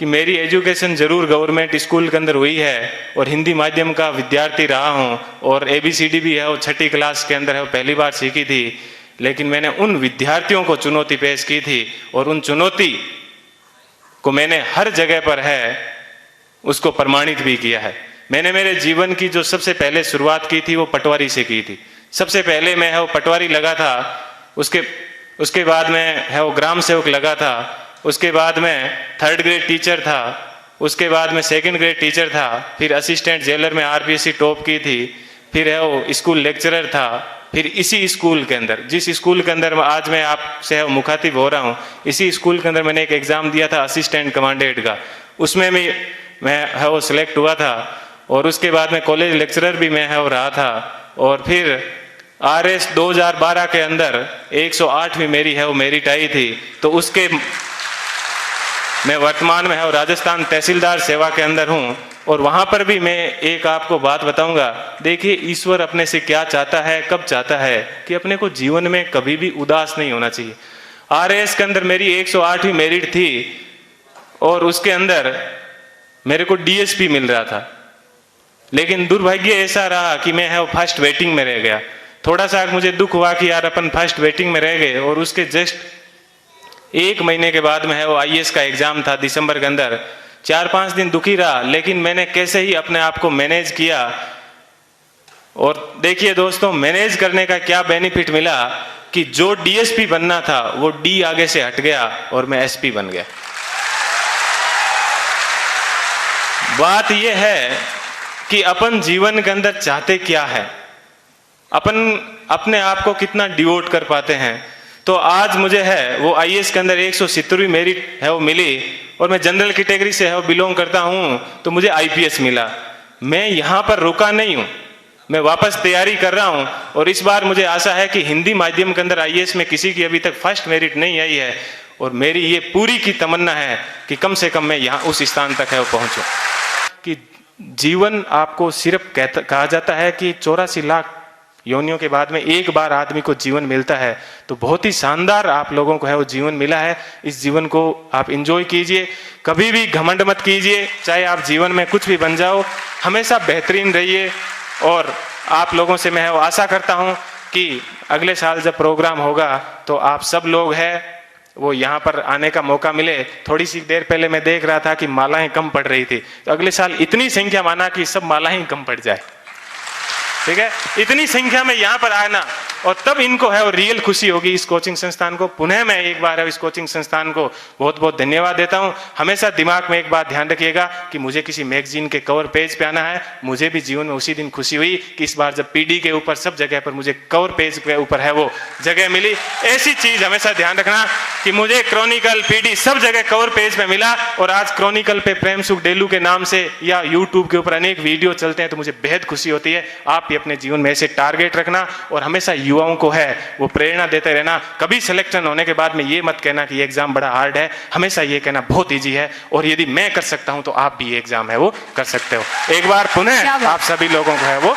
कि मेरी एजुकेशन जरूर गवर्नमेंट स्कूल के अंदर हुई है और हिंदी माध्यम का विद्यार्थी रहा हूँ और ABCD भी है वो 6ठी क्लास के अंदर है वो पहली बार सीखी थी, लेकिन मैंने उन विद्यार्थियों को चुनौती पेश की थी और उन चुनौती को मैंने हर जगह पर है उसको प्रमाणित भी किया है। मैंने मेरे जीवन की जो सबसे पहले शुरुआत की थी वो पटवारी से की थी। सबसे पहले मैं है वो पटवारी लगा था, उसके बाद में है वो ग्राम सेवक लगा था, उसके बाद में 3rd ग्रेड टीचर था, उसके बाद में 2nd ग्रेड टीचर था, फिर असिस्टेंट जेलर में RPSC टॉप की थी, फिर है वो स्कूल लेक्चरर था, फिर इसी स्कूल के अंदर जिस स्कूल के अंदर आज मैं आपसे मुखातिब हो रहा हूँ, इसी स्कूल के अंदर मैंने एक एग्ज़ाम दिया था असिस्टेंट कमांडेंट का, उसमें मैं है वो सिलेक्ट हुआ था और उसके बाद में कॉलेज लेक्चरर भी मैं है वो रहा था और फिर RS 2012 के अंदर 108वीं मेरी है वो मेरिट आई थी। तो उसके मैं वर्तमान में है वो राजस्थान तहसीलदार सेवा के अंदर हूँ और वहाँ पर भी मैं एक आपको बात बताऊँगा। देखिए ईश्वर अपने से क्या चाहता है, कब चाहता है कि अपने को जीवन में कभी भी उदास नहीं होना चाहिए। RS के अंदर मेरी 108वीं मेरिट थी और उसके अंदर मेरे को DSP मिल रहा था, लेकिन दुर्भाग्य ऐसा रहा कि मैं है वो फर्स्ट वेटिंग में रह गया। थोड़ा सा मुझे दुख हुआ कि यार अपन फर्स्ट वेटिंग में रह गए और उसके जस्ट 1 महीने के बाद में है वो IAS का एग्जाम था दिसंबर के अंदर। 4-5 दिन दुखी रहा, लेकिन मैंने कैसे ही अपने आप को मैनेज किया और देखिए दोस्तों मैनेज करने का क्या बेनिफिट मिला कि जो DSP बनना था वो D आगे से हट गया और मैं SP बन गया। बात यह है कि अपन जीवन के अंदर चाहते क्या है, अपन अपने आप को कितना डिवोट कर पाते हैं। तो आज मुझे है वो IAS के अंदर 170वीं मेरिट है वो मिली और मैं जनरल कैटेगरी से है वो बिलोंग करता हूँ, तो मुझे IPS मिला। मैं यहाँ पर रुका नहीं हूँ, मैं वापस तैयारी कर रहा हूँ और इस बार मुझे आशा है कि हिंदी माध्यम के अंदर IAS में किसी की अभी तक फर्स्ट मेरिट नहीं आई है और मेरी ये पूरी की तमन्ना है कि कम से कम मैं यहाँ उस स्थान तक है वो पहुँचूँ। कि जीवन आपको सिर्फ कहा जाता है कि 84 लाख योनियों के बाद में एक बार आदमी को जीवन मिलता है, तो बहुत ही शानदार आप लोगों को है वो जीवन मिला है। इस जीवन को आप एंजॉय कीजिए, कभी भी घमंड मत कीजिए, चाहे आप जीवन में कुछ भी बन जाओ, हमेशा बेहतरीन रहिए। और आप लोगों से मैं आशा करता हूं कि अगले साल जब प्रोग्राम होगा तो आप सब लोग हैं वो यहाँ पर आने का मौका मिले। थोड़ी सी देर पहले मैं देख रहा था कि मालाएं कम पड़ रही थी, तो अगले साल इतनी संख्या माना कि सब मालाएं कम पड़ जाए, ठीक है, इतनी संख्या में यहाँ पर आना और तब इनको है वो रियल खुशी होगी। इस कोचिंग संस्थान को पुनः मैं एक बार है इस कोचिंग संस्थान को बहुत बहुत धन्यवाद देता हूँ। हमेशा दिमाग में एक बात ध्यान रखिएगा कि मुझे किसी मैगजीन के कवर पेज पे आना है। मुझे भी जीवन में उसी दिन खुशी हुई कि इस बार जब PD के ऊपर सब जगह पर मुझे कवर पेज के ऊपर है वो जगह मिली। ऐसी चीज हमेशा ध्यान रखना कि मुझे क्रॉनिकल PD सब जगह कवर पेज पे मिला और आज क्रॉनिकल पे प्रेम सुख डेलू के नाम से या यूट्यूब के ऊपर अनेक वीडियो चलते हैं, तो मुझे बेहद खुशी होती है। आप भी अपने जीवन में ऐसे टारगेट रखना और हमेशा युवाओं को है वो प्रेरणा देते रहना। कभी सिलेक्शन होने के बाद में ये मत कहना कि ये एग्जाम बड़ा हार्ड है, हमेशा ये कहना बहुत इजी है और यदि मैं कर सकता हूं तो आप भी ये एग्जाम है वो कर सकते हो। एक बार पुनः आप सभी लोगों को है वो